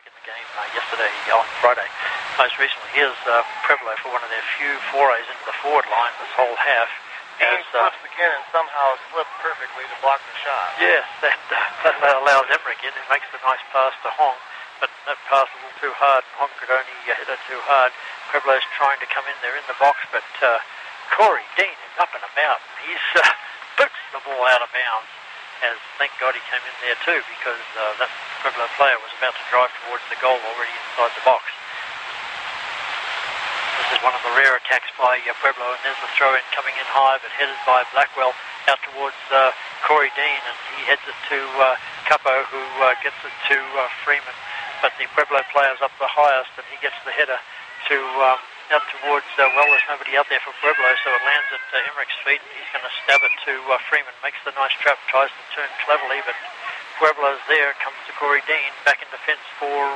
back in the game yesterday on Friday. Most recently, here's Pueblo for one of their few forays into the forward line this whole half. Dean slips again and somehow slipped perfectly to block the shot. Yes, that allows Emmerich in, who makes the nice pass to Hong, but that pass a little too hard, and Hong could only hit it too hard. Pueblo's trying to come in there in the box, but Corey Dean is up and about. He's boots the ball out of bounds, as thank God he came in there too, because that Pueblo player was about to drive towards the goal already inside the box. This is one of the rare attacks by Pueblo, and there's the throw-in coming in high, but headed by Blackwell out towards Corey Dean, and he heads it to Capo, who gets it to Freeman. But the Pueblo player's up the highest, and he gets the header to out towards, well, there's nobody out there for Pueblo, so it lands at Emmerich's feet, and he's going to stab it to Freeman. Makes the nice trap, tries to turn cleverly, but Pueblo's there, comes to Corey Dean, back in defence for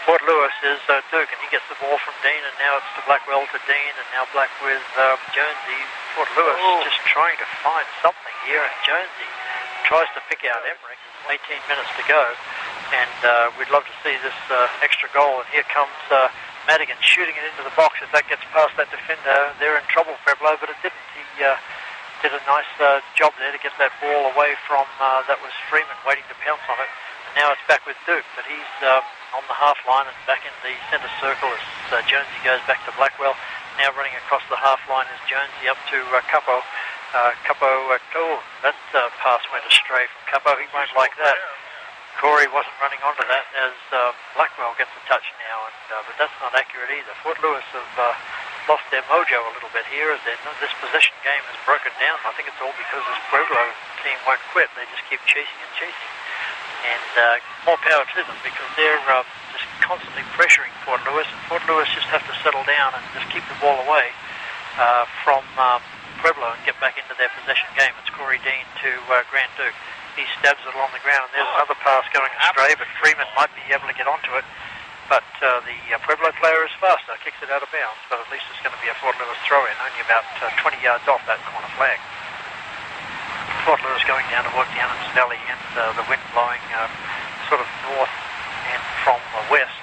Fort Lewis is Duke, and he gets the ball from Dean, and now it's to Blackwell to Dean, and now Black with Jonesy. Fort Lewis just trying to find something here, and Jonesy tries to pick out Emmerich. 18 minutes to go, and we'd love to see this extra goal, and here comes Madigan shooting it into the box. If that gets past that defender, they're in trouble, Pueblo, but it didn't. He did a nice job there to get that ball away from, that was Freeman waiting to pounce on it. And now it's back with Duke, but he's on the half line and back in the centre circle as Jonesy goes back to Blackwell. Now running across the half line is Jonesy up to Capo. That pass went astray from Capo. He won't like that. Corey wasn't running onto that as Blackwell gets a touch now, but that's not accurate either. Fort Lewis have lost their mojo a little bit here. As this possession game has broken down. I think it's all because this Pueblo team won't quit. They just keep chasing and chasing. And more power to them, because they're just constantly pressuring Fort Lewis. And Fort Lewis just have to settle down and just keep the ball away from Pueblo and get back into their possession game. It's Corey Dean to Grant Duke. He stabs it along the ground, and there's another pass going astray, but Freeman might be able to get onto it. But the Pueblo player is faster, kicks it out of bounds, but at least it's going to be a Fort Lewis throw-in, only about 20 yards off that corner flag. Fort Lewis going down to work down its valley, and the wind blowing sort of north and from the west.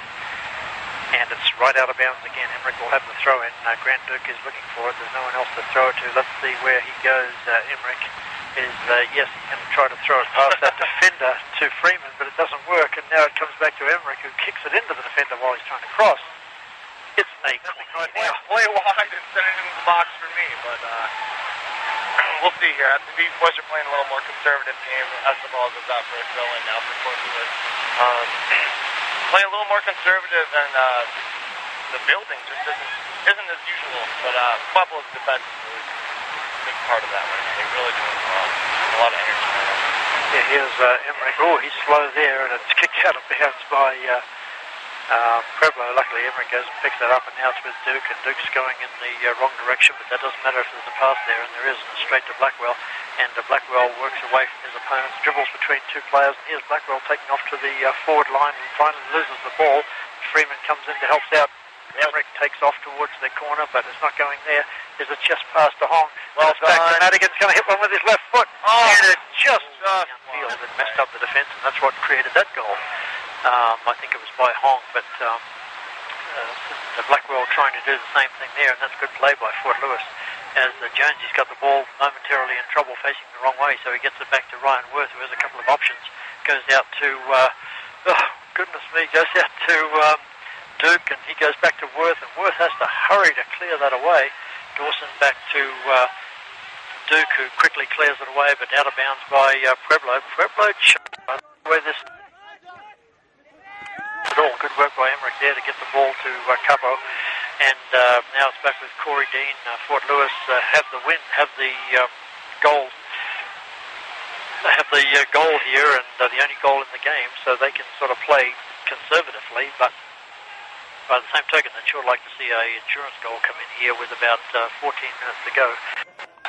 And it's right out of bounds again. Emmerich will have the throw-in. Grant Duke is looking for it. There's no one else to throw it to. Let's see where he goes. Emmerich is, yes, he's going to try to throw it past that defender to Freeman, but it doesn't work. And now it comes back to Emmerich, who kicks it into the defender while he's trying to cross. It's a corner. Way wide and send it into the box for me, but we'll see here. These boys are playing a little more conservative game as the ball goes out for a throw-in now for Fort Lewis. Play a little more conservative, and the building just isn't as usual. But Pueblo's defense is a big part of that one. They're really doing a lot of energy right now. Yeah, here's Emmerich. Oh, he's slow there, and it's kicked out of bounds by Pueblo. Luckily, Emmerich goes and picks that up, and now it's with Duke, and Duke's going in the wrong direction, but that doesn't matter if there's a pass there, and there is, and straight to Blackwell. And Blackwell works away from his opponents, dribbles between two players, and here's Blackwell taking off to the forward line and finally loses the ball. Freeman comes in to help out. Emmerich takes off towards the corner, but it's not going there. There's a chest pass to Hong. Well it's back to Madigan's going to hit one with his left foot. And it just downfield and messed up the defence, and that's what created that goal. I think it was by Hong, but Blackwell trying to do the same thing there, and that's good play by Fort Lewis. As Jonesy's got the ball momentarily in trouble, facing the wrong way, so he gets it back to Ryan Worth, who has a couple of options. Goes out to, goes out to Duke, and he goes back to Worth, and Worth has to hurry to clear that away. Dawson back to Duke, who quickly clears it away, but out of bounds by Pueblo. Pueblo, where this... Good work by Emmerich there to get the ball to Capo. And now it's back with Corey Dean. Fort Lewis have the win, have the goal. They have the goal here, and the only goal in the game, so they can sort of play conservatively. But by the same token, I'd sure like to see a insurance goal come in here with about 14 minutes to go.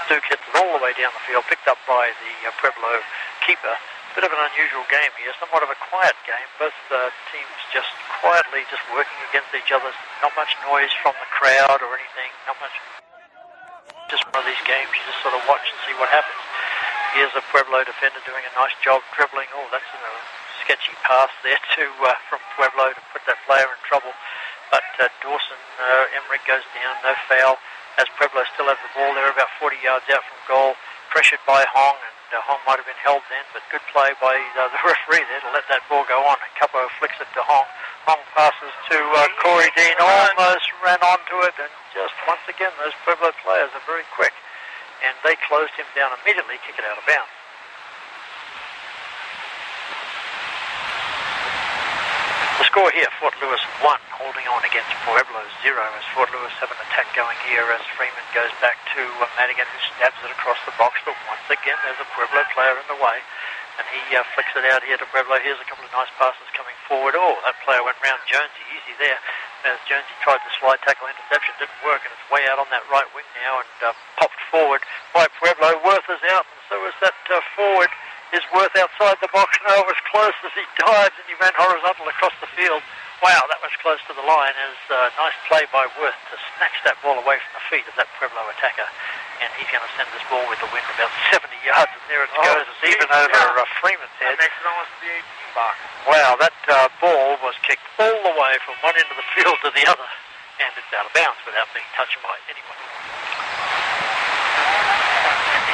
Duke hits it all the way down the field, picked up by the Pueblo keeper. Bit of an unusual game here, somewhat of a quiet game. Both teams just quietly just working against each other. Not much noise from the crowd or anything. Not much. Just one of these games you just sort of watch and see what happens. Here's a Pueblo defender doing a nice job dribbling. Oh, that's a sketchy pass there from Pueblo to put that player in trouble. But Dawson, Emmerich goes down, no foul, as Pueblo still have the ball. They're about 40 yards out from goal, pressured by Hong, and Hong might have been held then, but good play by the referee there to let that ball go on. And Capo flicks it to Hong. Hong passes to Corey Dean, almost ran onto it, and just once again, those Pueblo players are very quick, and they closed him down immediately, kick it out of bounds. The score here, Fort Lewis 1, holding on against Pueblo 0, as Fort Lewis have an attack going here as Freeman goes back to Madigan, who stabs it across the box, but once again there's a Pueblo player in the way, and he flicks it out here to Pueblo. Here's a couple of nice passes coming forward. Oh, that player went round Jonesy, easy there, as Jonesy tried the slide tackle interception, didn't work, and it's way out on that right wing now, and popped forward by Pueblo. Worth is out, and so is that forward. Is Worth outside the box now? It was close as he dives, and he ran horizontal across the field. Wow, that was close to the line. As nice play by Worth to snatch that ball away from the feet of that Pueblo attacker. And he's going to send this ball with the wind about 70 yards, and there it goes. It's even over Freeman's head. That makes it almost the 18 box. Wow, that ball was kicked all the way from one end of the field to the other, and it's out of bounds without being touched by anyone.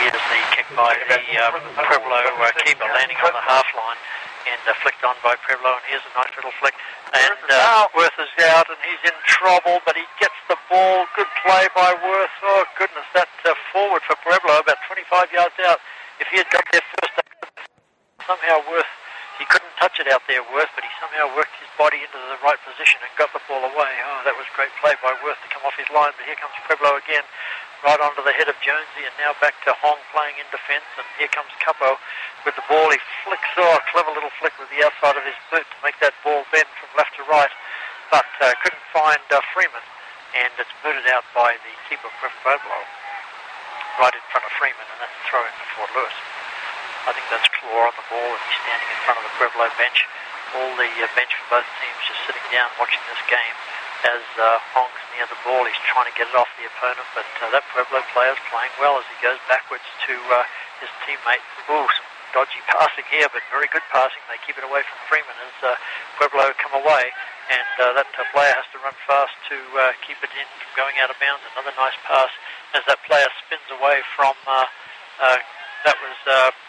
Here's the kick by the Pueblo keeper landing on the half line and flicked on by Pueblo, and here's a nice little flick, and Worth is out and he's in trouble, but he gets the ball. Good play by Worth. Oh goodness, that forward for Pueblo about 25 yards out. If he had got there first, somehow Worth, he couldn't touch it out there, Worth, but he somehow worked his body into the right position and got the ball away. Oh, that was great play by Worth to come off his line, but here comes Pueblo again, right onto the head of Jonesy, and now back to Hong playing in defence, and here comes Capo with the ball. He flicks, a clever little flick with the outside of his boot to make that ball bend from left to right, but couldn't find Freeman, and it's booted out by the keeper of Pueblo, right in front of Freeman, and that's a throw in for Fort Lewis. I think that's Claw on the ball, and he's standing in front of the Pueblo bench. All the bench for both teams just sitting down watching this game. As Hong's near the ball, he's trying to get it off the opponent, but that Pueblo player's playing well as he goes backwards to his teammate. Ooh, some dodgy passing here, but very good passing. They keep it away from Freeman as Pueblo come away, and that player has to run fast to keep it in from going out of bounds. Another nice pass as that player spins away from that was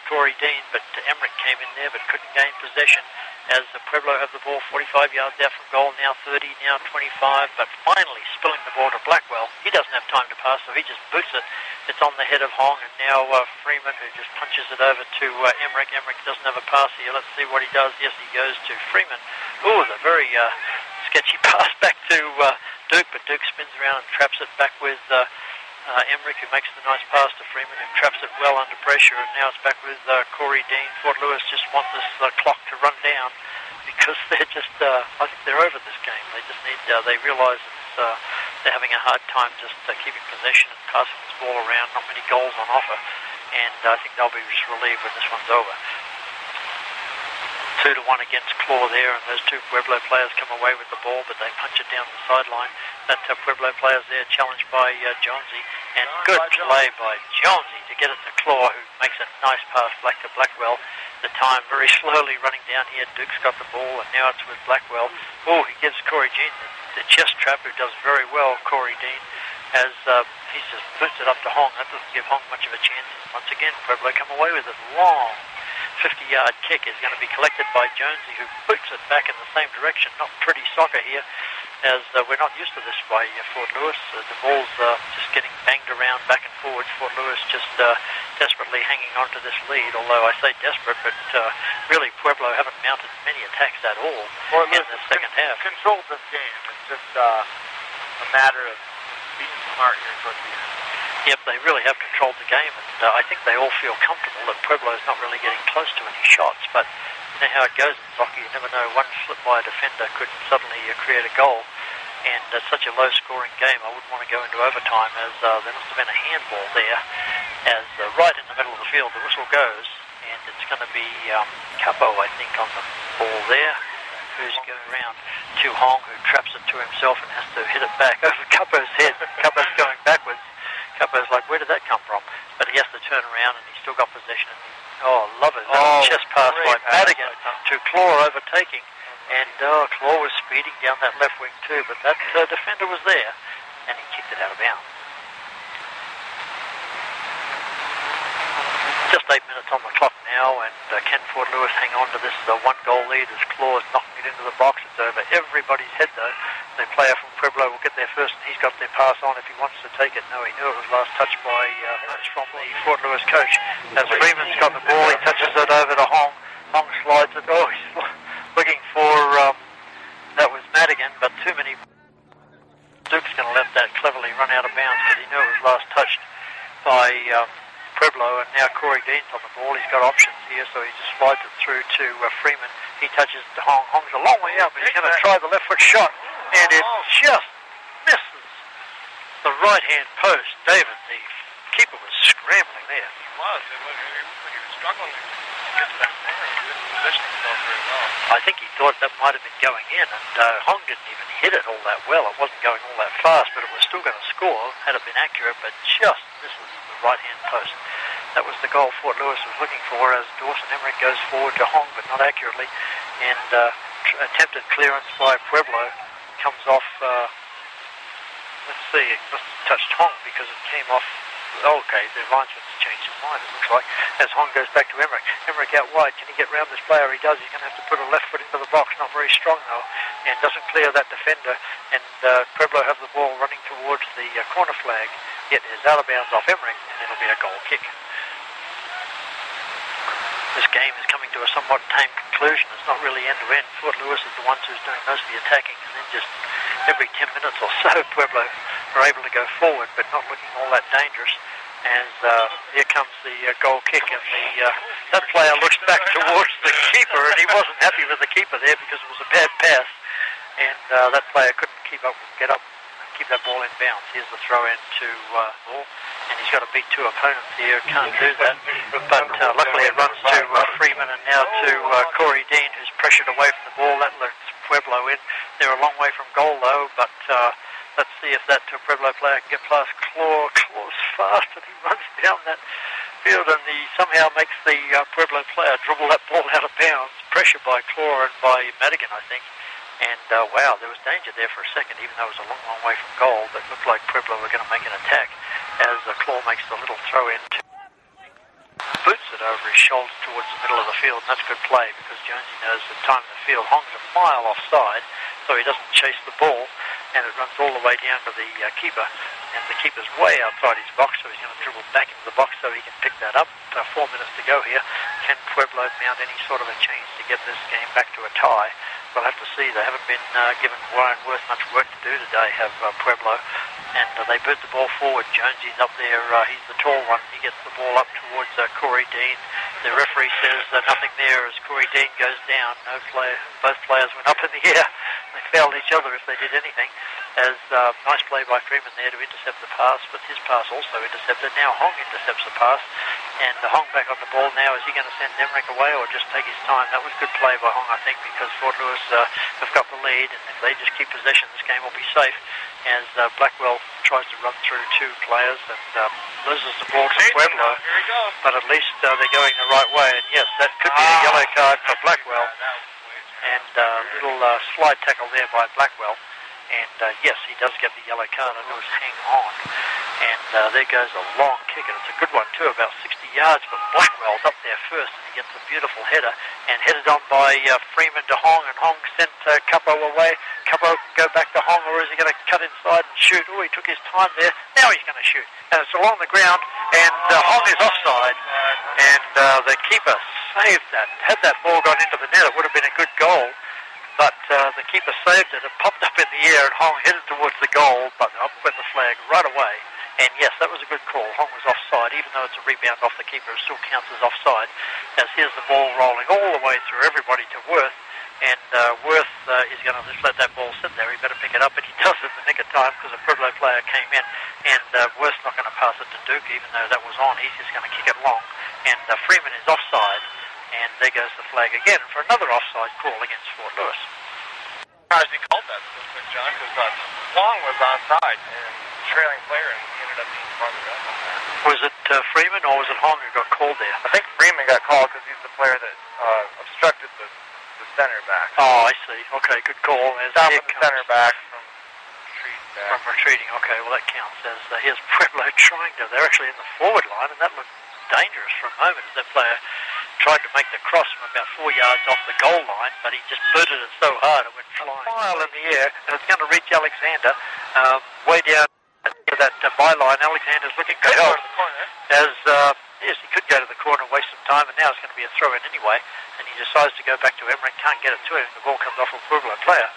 Corey Dean, but Emmerich came in there but couldn't gain possession as Pueblo have the ball 45 yards out from goal, now 30, now 25, but finally spilling the ball to Blackwell. He doesn't have time to pass, so he just boots it. It's on the head of Hong, and now Freeman, who just punches it over to Emmerich. Emmerich doesn't have a pass here. Let's see what he does. Yes, he goes to Freeman. Ooh, the very sketchy pass back to Duke, but Duke spins around and traps it back with Emmerich, who makes the nice pass to Freeman, who traps it well under pressure, and now it's back with Corey Dean. Fort Lewis just want this clock to run down because they're just, I think they're over this game. They just need, they realise that they're having a hard time just keeping possession and passing this ball around, not many goals on offer, and I think they'll be just relieved when this one's over. 2-1 against Claw there, and those two Pueblo players come away with the ball, but they punch it down the sideline. That Pueblo player's there, challenged by Jonesy, and good play by Jonesy to get it to Claw, who makes a nice pass back to Blackwell. The time very slowly running down here. Duke's got the ball, and now it's with Blackwell. Oh, he gives Corey Dean the chest trap, who does very well, Corey Dean, as he just boots it up to Hong. That doesn't give Hong much of a chance. Once again, Pueblo come away with it. Long 50-yard kick is going to be collected by Jonesy, who boots it back in the same direction. Not pretty soccer here, as we're not used to this by Fort Lewis. The ball's just getting banged around back and forwards. Fort Lewis just desperately hanging on to this lead, although I say desperate, but really Pueblo haven't mounted many attacks at all in the second half. Controlled this game. It's just a matter of being smart here towards the end. Yep, they really have controlled the game, and I think they all feel comfortable that Pueblo's not really getting close to any shots, but you know how it goes in soccer. You never know, one slip by a defender could suddenly create a goal, and it's such a low-scoring game, I wouldn't want to go into overtime, as there must have been a handball there, as right in the middle of the field, the whistle goes, and it's going to be Capo, I think, on the ball there, who's going around to Hong, who traps it to himself and has to hit it back over Capo's head. Capo's going backwards. Capo's like, where did that come from? But he has to turn around, and he's still got possession, and he Oh, love it. Chest pass by Madigan to Claw overtaking. And Claw was speeding down that left wing too, but that defender was there, and he kicked it out of bounds. Just 8 minutes on the clock now, and can Fort Lewis hang on to this one-goal lead as Claw is knocking it into the box? It's over everybody's head, though. The player from Pueblo will get there first, and he's got their pass on if he wants to take it. No, he knew it was last touched by from the Fort Lewis coach. As Freeman's got the ball, he touches it over to Hong. Hong slides it. Oh, he's looking for, that was Madigan, but too many. Duke's going to let that cleverly run out of bounds because he knew it was last touched by Pueblo, and now Corey Dean's on the ball. He's got options here, so he just slides it through to Freeman. He touches it to Hong. Hong's a long way out, but he's going to try the left foot shot, and it just misses the right-hand post. David, the keeper, was scrambling there. He was. He was struggling to get to that corner. He didn't position himself very well. I think he thought that might have been going in, and Hong didn't even hit it all that well. It wasn't going all that fast, but it was still going to score had it been accurate, but just misses the right-hand post. That was the goal Fort Lewis was looking for as Dawson Emmerich goes forward to Hong, but not accurately, and attempted clearance by Pueblo comes off, let's see, it must have touched Hong because it came off. Okay, the linesman's changed his mind, it looks like, as Hong goes back to Emmerich. Emmerich out wide, can he get round this player? He does. He's going to have to put a left foot into the box, not very strong though, and doesn't clear that defender, and Pueblo have the ball running towards the corner flag, yet is out of bounds off Emmerich, and it'll be a goal kick. This game is coming to a somewhat tame conclusion. It's not really end-to-end. Fort Lewis is the ones who's doing most of the attacking, and then just every 10 minutes or so, Pueblo are able to go forward, but not looking all that dangerous. As here comes the goal kick, and that player looks back towards the keeper, and he wasn't happy with the keeper there because it was a bad pass, and that player couldn't get up and keep that ball in bounds. Here's the throw in to ball, and he's got to beat two opponents here. Can't do that, but luckily it runs to Freeman and now to Corey Dean, who's pressured away from the ball. That lets Pueblo in. They're a long way from goal though, but let's see if that Pueblo player can get past Claw. Claw's fast, and he runs down that field, and he somehow makes the Pueblo player dribble that ball out of bounds. Pressure by Claw and by Madigan, I think. And wow, there was danger there for a second, even though it was a long, long way from goal. But looked like Pueblo were going to make an attack as Claw makes the little throw in. Boots it over his shoulder towards the middle of the field, and that's good play because Jonesy knows the time in the field. Hong's a mile offside, so he doesn't chase the ball, and it runs all the way down to the keeper, and the keeper's way outside his box, so he's going to dribble back into the box so he can pick that up. 4 minutes to go here. Can Pueblo mount any sort of a change to get this game back to a tie? We'll have to see. They haven't been given Warren Worth much work to do today, have Pueblo. And they boot the ball forward. Jonesy's up there. He's the tall one. He gets the ball up towards Corey Dean. The referee says nothing there as Corey Dean goes down. Both players went up in the air. They fouled each other if they did anything. As nice play by Freeman there to intercept the pass, but his pass also intercepted. Now Hong intercepts the pass, and Hong back on the ball now. Is he going to send Emmerich away or just take his time? That was good play by Hong, I think, because Fort Lewis have got the lead, and if they just keep possession, this game will be safe. As Blackwell tries to run through two players and loses the ball to Pueblo, but at least they're going the right way. And yes, that could be a yellow card for Blackwell, and a little slide tackle there by Blackwell. And yes, he does get the yellow card. I know it's hang on. And there goes a long kick, and it's a good one too, about 60 yards. But Blackwell's up there first, and he gets a beautiful header, and headed on by Freeman to Hong, and Hong sent Capo away. Capo can go back to Hong, or is he going to cut inside and shoot? Oh, he took his time there. Now he's going to shoot. And it's along the ground, and Hong is offside, and the keeper saved that. Had that ball gone into the net, it would have been a good goal. But the keeper saved it. It popped up in the air, and Hong headed towards the goal, but up went the flag right away. And yes, that was a good call. Hong was offside, even though it's a rebound off the keeper, it still counts as offside. As here's the ball rolling all the way through everybody to Worth, and Worth is going to just let that ball sit there. He better pick it up, and he does it in the nick of time because a Pueblo player came in, and Worth's not going to pass it to Duke, even though that was on. He's just going to kick it long, and Freeman is offside. And there goes the flag again for another offside call against Fort Lewis. Surprised he called that so quick, John, because Long was onside and trailing player, and he Farmers up there. Was it Freeman or was it Hong who got called there? I think Freeman got called because he's the player that obstructed the center back. Oh, I see. Okay, good call. As stopping the center back from retreating. From retreating. Okay, well that counts. As here's Pueblo trying to. They're actually in the forward line, and that looked dangerous for a moment as that player tried to make the cross from about 4 yards off the goal line, but he just booted it so hard it went flying. A mile in the air, and it's going to reach Alexander way down to that byline. Alexander's looking for help. As yes, he could go to the corner and waste some time, and now it's going to be a throw in anyway. And he decides to go back to Emmerich, can't get it to him. The ball comes off a Pueblo player,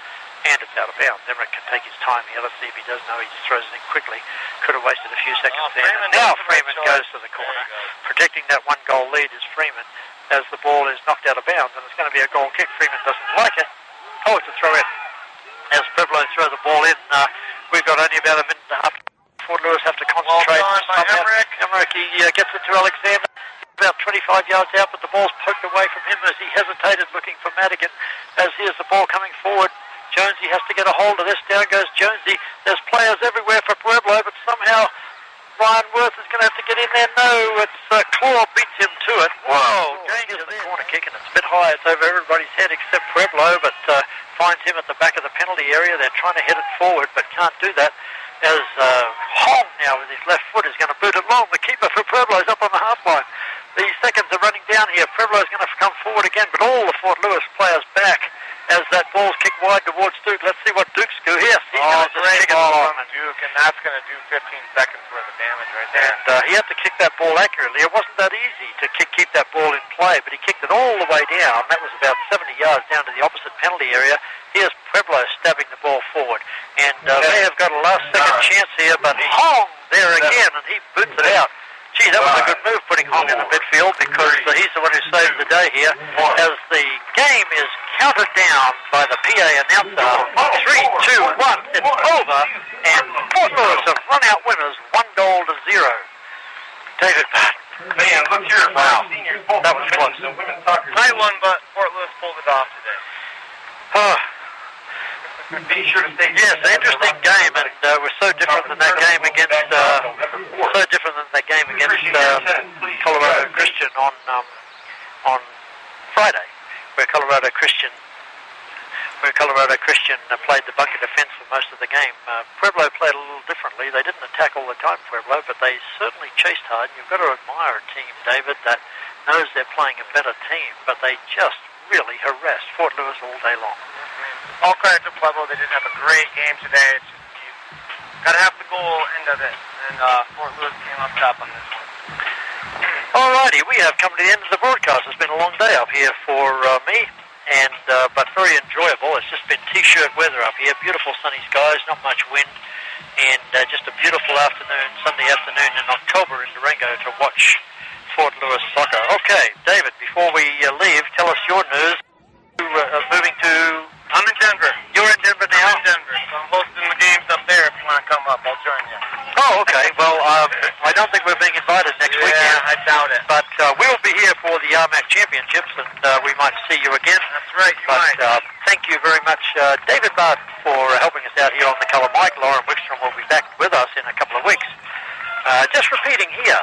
and it's out of bounds. Emmerich can take his time here. Let's see if he does know. He just throws it in quickly. Could have wasted a few seconds there. And now Freeman goes to the corner. Protecting that 1-goal lead is Freeman as the ball is knocked out of bounds, and it's going to be a goal kick. Freeman doesn't like it. Oh, it's a throw in. As Pueblo throw the ball in, we've got only about a minute and a half. Fort Lewis have to concentrate. Well done by Emmerich. Emmerich, he gets it to Alexander. About 25 yards out, but the ball's poked away from him as he hesitated looking for Madigan. As here's the ball coming forward. Jonesy has to get a hold of this. Down goes Jonesy. There's players everywhere for Pueblo, but somehow Ryan Worth is going to have to get in there. No, it's Claw beats him to it. Whoa, danger the corner kick, and it's a bit high. It's over everybody's head except Pueblo, but finds him at the back of the penalty area. They're trying to hit it forward, but can't do that. As Hong now with his left foot is going to boot it long. The keeper for Pueblo is up on the half line. The seconds are running down here. Pueblo is going to come forward again, but all the Fort Lewis players back as that ball's kicked wide towards Duke. Let's see what Duke's do here. Great ball from Duke, and that's going to do 15 seconds worth of damage right there. And he had to kick that ball accurately. It wasn't that easy to keep that ball in play, but he kicked it all the way down. That was about 70 yards down to the opposite penalty area. Here's Pueblo stabbing the ball forward. And they have got a last-second chance here, but Hong there again, and he boots it out. Gee, that was a good move, putting Hong in the midfield, because he's the one who saved the day here. As the game is counted down by the PA announcer, 3, 2, 1, it's over, and Fort Lewis have run out winners, 1-0. David Barton. Man, look here, wow. That was close. Tight one, but Fort Lewis pulled it off today. Be sure to stay. Yes, an interesting game, and we're so different than that game against Colorado Christian on Friday, where Colorado Christian played the bunker defense for most of the game. Pueblo played a little differently. They didn't attack all the time, Pueblo, but they certainly chased hard. You've got to admire a team, David, that knows they're playing a better team, but they just really harassed Fort Lewis all day long. All credit to Pueblo. They did have a great game today. It's just, you got to have the goal end of it, and Fort Lewis came up top on this one. Alrighty, we have come to the end of the broadcast. It's been a long day up here for me, and but very enjoyable. It's just been t-shirt weather up here. Beautiful sunny skies, not much wind, and just a beautiful afternoon, Sunday afternoon in October in Durango to watch Fort Lewis soccer. Okay, David, before we leave, tell us your news. Moving to... I'm in Denver. You're in Denver now? I'm in Denver, so I'm hosting the games up there. If you want to come up, I'll join you. Oh, okay. Well, I don't think we're being invited next weekend. Yeah, I doubt it. But we'll be here for the RMAC Championships, and we might see you again. That's right, you might. Thank you very much, David Barton, for helping us out here on the Colour Mic. Lauren Wickstrom will be back with us in a couple of weeks. Just repeating here,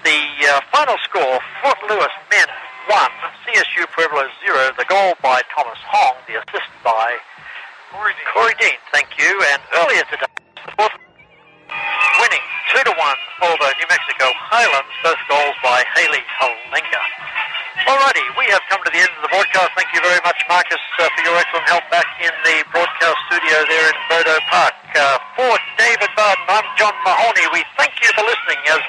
the final score, Fort Lewis men 1, CSU Pueblo 0, the goal by Thomas Hong, the assist by Corey Dean. Thank you. And earlier today, winning 2-1 over New Mexico Highlands, both goals by Haley Halenga. Alrighty, we have come to the end of the broadcast. Thank you very much, Marcus, for your excellent help back in the broadcast studio there in Bodo Park. For David Barton, I'm John Mahoney. We thank you for listening as